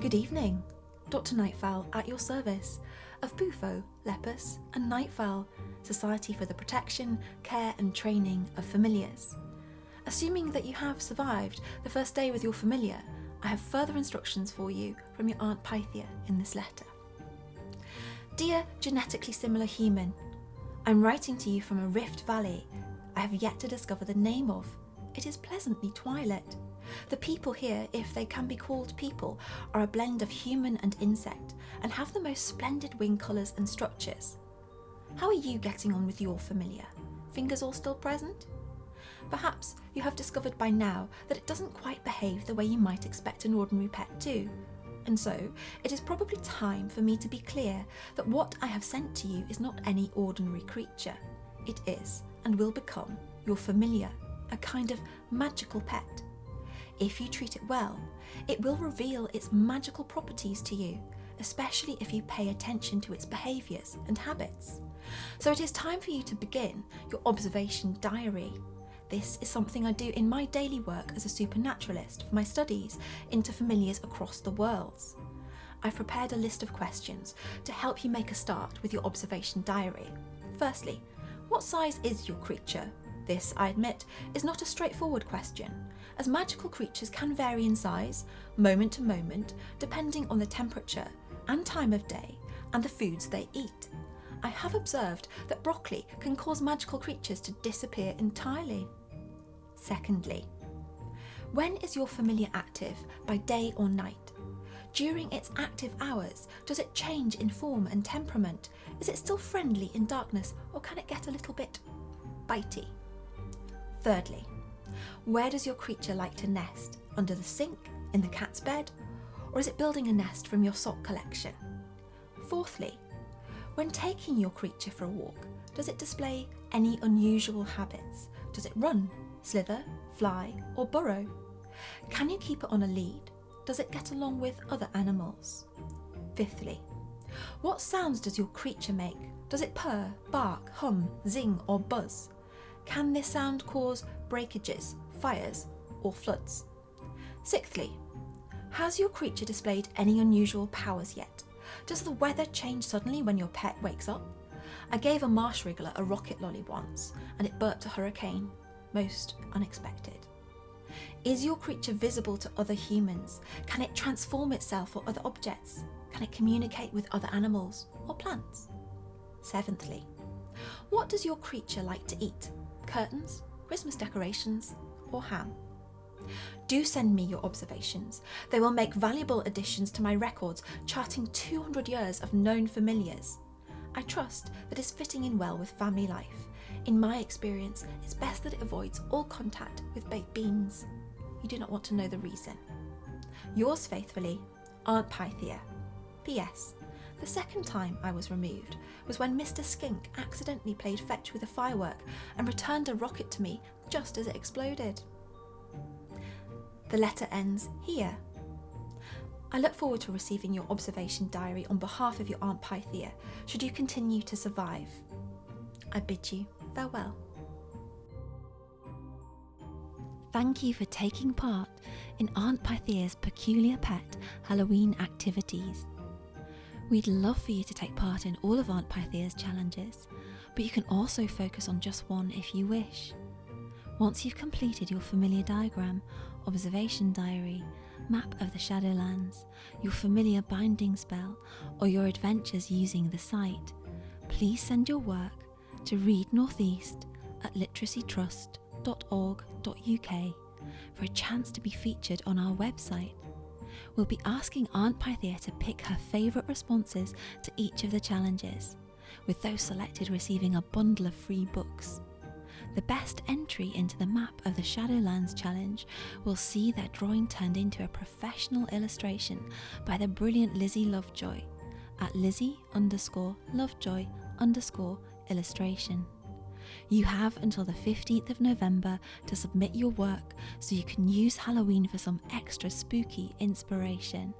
Good evening, Dr. Nightfowl at your service of Bufo, Lepus and Nightfowl, Society for the Protection, Care and Training of Familiars. Assuming that you have survived the first day with your familiar, I have further instructions for you from your Aunt Pythia in this letter. Dear genetically similar human, I'm writing to you from a rift valley I have yet to discover the name of. It is pleasantly twilight. The people here, if they can be called people, are a blend of human and insect and have the most splendid wing colours and structures. How are you getting on with your familiar? Fingers all still present? Perhaps you have discovered by now that it doesn't quite behave the way you might expect an ordinary pet to. And so, it is probably time for me to be clear that what I have sent to you is not any ordinary creature. It is, and will become, your familiar, a kind of magical pet. If you treat it well, it will reveal its magical properties to you, especially if you pay attention to its behaviours and habits. So it is time for you to begin your observation diary. This is something I do in my daily work as a supernaturalist for my studies into familiars across the worlds. I've prepared a list of questions to help you make a start with your observation diary. Firstly, what size is your creature? This, I admit, is not a straightforward question, as magical creatures can vary in size, moment to moment, depending on the temperature and time of day and the foods they eat. I have observed that broccoli can cause magical creatures to disappear entirely. Secondly, when is your familiar active, by day or night? During its active hours, does it change in form and temperament? Is it still friendly in darkness, or can it get a little bit bitey? Thirdly, where does your creature like to nest? Under the sink, in the cat's bed, or is it building a nest from your sock collection? Fourthly, when taking your creature for a walk, does it display any unusual habits? Does it run, slither, fly, or burrow? Can you keep it on a lead? Does it get along with other animals? Fifthly, what sounds does your creature make? Does it purr, bark, hum, zing, or buzz? Can this sound cause breakages, fires, or floods? Sixthly, has your creature displayed any unusual powers yet? Does the weather change suddenly when your pet wakes up? I gave a marsh wriggler a rocket lolly once, and it burped a hurricane. Most unexpected. Is your creature visible to other humans? Can it transform itself or other objects? Can it communicate with other animals or plants? Seventhly, what does your creature like to eat? Curtains, Christmas decorations, or ham? Do send me your observations. They will make valuable additions to my records, charting 200 years of known familiars. I trust that it's fitting in well with family life. In my experience, it's best that it avoids all contact with baked beans. You do not want to know the reason. Yours faithfully, Aunt Pythia. P.S. The second time I was removed was when Mr. Skink accidentally played fetch with a firework and returned a rocket to me just as it exploded. The letter ends here. I look forward to receiving your observation diary on behalf of your Aunt Pythia, should you continue to survive. I bid you farewell. Thank you for taking part in Aunt Pythia's peculiar pet Halloween activities. We'd love for you to take part in all of Aunt Pythia's challenges, but you can also focus on just one if you wish. Once you've completed your familiar diagram, observation diary, map of the Shadowlands, your familiar binding spell, or your adventures using the site, please send your work to readnortheast@literacytrust.org.uk for a chance to be featured on our website. We'll be asking Aunt Pythia to pick her favourite responses to each of the challenges, with those selected receiving a bundle of free books. The best entry into the map of the Shadowlands challenge will see their drawing turned into a professional illustration by the brilliant Lizzie Lovejoy at Lizzie_Lovejoy_illustration. You have until the 15th of November to submit your work so you can use Halloween for some extra spooky inspiration.